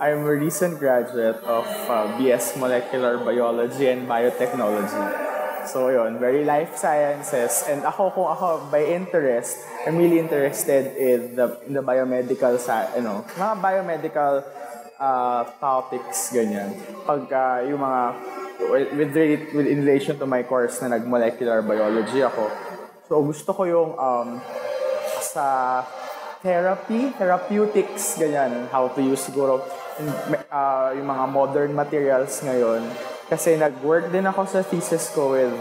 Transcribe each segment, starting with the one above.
I'm a recent graduate of BS Molecular Biology and Biotechnology. So yun, very life sciences. And kung ako by interest, I'm really interested in the biomedical mga biomedical topics, ganyan. Yung mga, in relation to my course na nag-molecular biology ako. So gusto ko yung sa therapeutics, ganyan, how to use siguro yung mga modern materials ngayon. Kasi nag-work din ako sa thesis ko with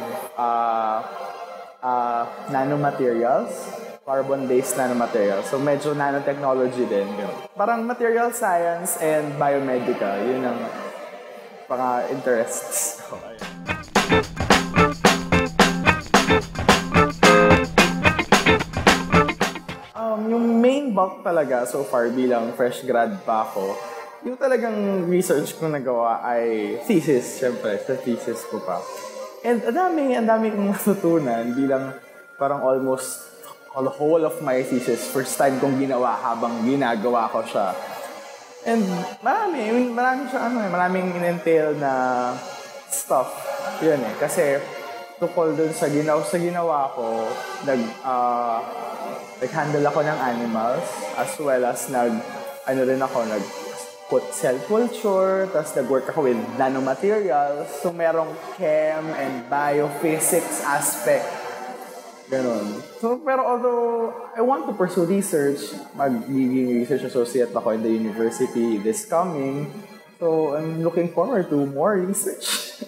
nanomaterials, carbon-based nanomaterials. So medyo nanotechnology din. Yun. Parang material science and biomedical. Yun ang mga interests ko. Yung main bulk talaga so far bilang fresh grad pa ako, yung talagang research ko nagawa ay thesis, syempre, sa thesis ko pa. And ang dami kong natutunan bilang parang almost the whole of my thesis, first time kong ginawa habang ginagawa ko siya. And maraming in-entail na stuff. Yun kasi tukol dun sa ginawa ko, nag-handle ako ng animals, as well as put cell culture, tapos nag-work ako with nanomaterials. So, merong chem and biophysics aspect. Ganon. So, pero although I want to pursue research, magiging research associate ako in the university this coming. So, I'm looking forward to more research.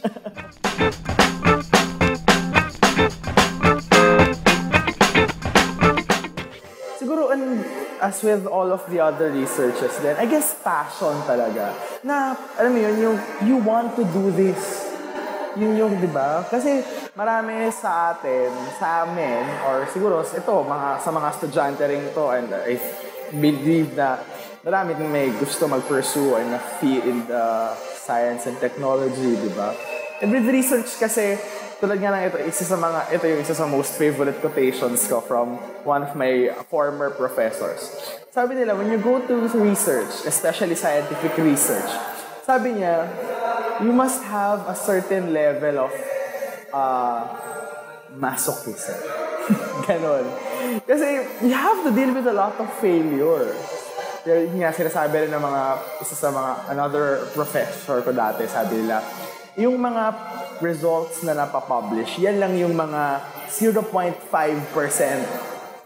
Siguro, as with all of the other researches then, I guess passion talaga. Na, alam mo yun, you want to do this. Yun, di ba? Kasi marami sa amin, or siguro sa mga estudyante rin to, and I believe na marami din may gusto mag-pursue and na-feel in the science and technology, di ba? And with research kasi, tulad nga lang ito yung isa sa most favorite quotations ko from one of my former professors. Sabi nila, when you go to research, especially scientific research, sabi niya, you must have a certain level of masochism. Ganon. Kasi you have to deal with a lot of failure. Yung nga, sinasabi rin ng another professor ko dati, sabi nila, yung mga results na napapublish, yan lang yung mga 0.5%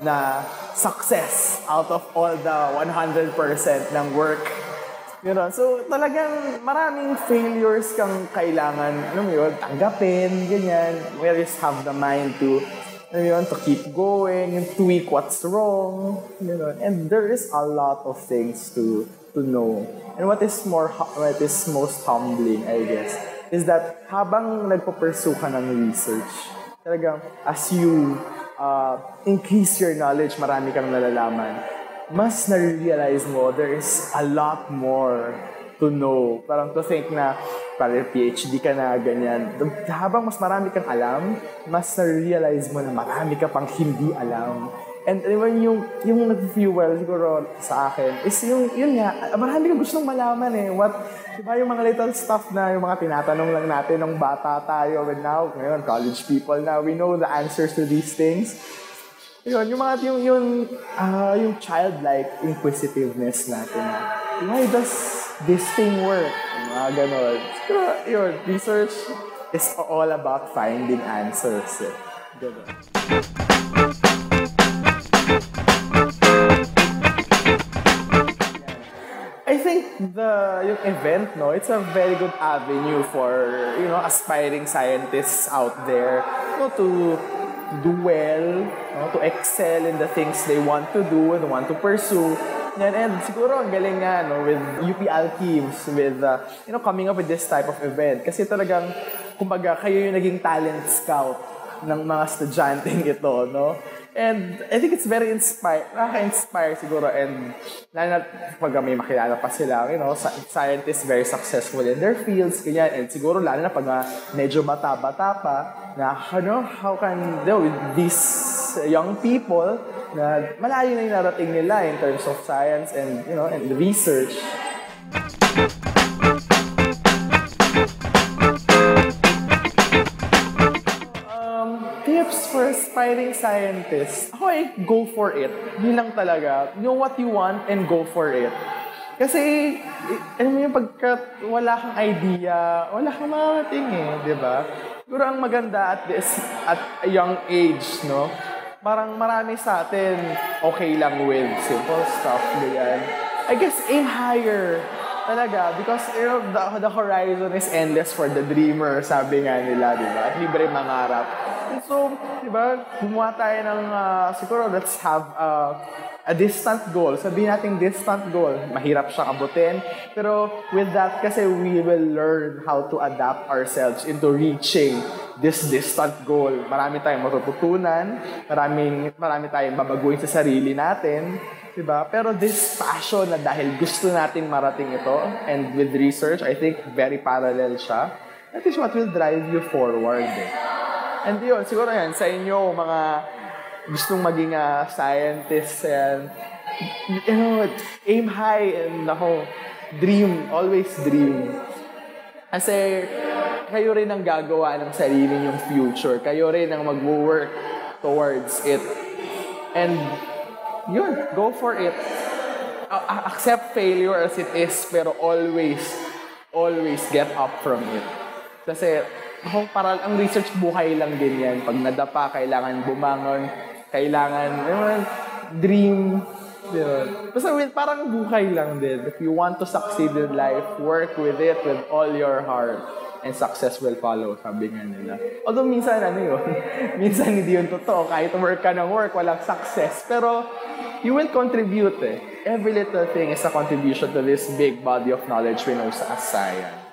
na success out of all the 100% ng work. So, talagang maraming failures kang kailangan, tanggapin, ganyan. We just have the mind to keep going, tweak what's wrong, And there is a lot of things to know. And what is most humbling, I guess, is that habang nagpo-pursue ka ng research, talagang as you increase your knowledge, marami kang nalalaman, mas na-realize mo there is a lot more to know. Parang to think na parang PhD ka na, ganyan. Habang mas marami kang alam, mas na-realize mo na marami ka pang hindi alam. And yung nag-fuel siguro sa akin is yun nga, marami kang gustong malaman diba yung mga little stuff na yung mga tinatanong lang natin nung bata tayo, and now, ngayon, college people na, we know the answers to these things. Yung childlike inquisitiveness natin na, why does this thing work? Mga ganon. So, research is all about finding answers. Ganon. I think yung event, it's a very good avenue for, aspiring scientists out there, to do well, to excel in the things they want to do and want to pursue. And siguro ang galing nga, with UPL teams, with, coming up with this type of event. Kasi talagang, kumbaga, kayo yung naging talent scout ng mga estudyanteng ito, And I think it's very nakaka-inspire siguro, and lalo na pag may makilala pa sila, scientists very successful in their fields, ganyan, and siguro lalo na pag medyo bata-bata pa, na how can with these young people na malayo na yung narating nila in terms of science and, and research. Tips for aspiring scientists. Ako go for it. Yun lang talaga. Know what you want and go for it. Kasi, alam mo yung pagka wala kang idea, wala kang makakating di ba? Siguro ang maganda at a young age, no? Parang marami sa atin okay lang with simple stuff, ganyan. I guess aim higher talaga because the horizon is endless for the dreamer, sabi nga nila, di ba? At libre mangarap. And so, di ba, gumawa tayo ng, siguro let's have a distant goal. Sabihin natin distant goal. Mahirap siya abutin. Pero with that, kasi we will learn how to adapt ourselves into reaching this distant goal. Marami tayong matututunan. Marami tayong babaguhin sa sarili natin. Diba? Pero this passion na dahil gusto natin marating ito, and with research, I think very parallel siya. That is what will drive you forward. And yun, siguro yan, sa inyo, mga gustong maging scientist, and, aim high, and dream, always dream. Kasi, kayo rin ang gagawa ng sarili yung future. Kayo rin ang mag-work towards it. And, yun, go for it. Accept failure as it is, pero always get up from it. Kasi, parang ang research buhay lang din yan. Pag nadapa, kailangan bumangon, kailangan, dream. Yun. Basta parang buhay lang din. If you want to succeed in life, work with it with all your heart. And success will follow, sabi nga nila. Although minsan, minsan hindi yun totoo. Kahit work ka ng work, walang success. Pero, you will contribute Every little thing is a contribution to this big body of knowledge we know as science.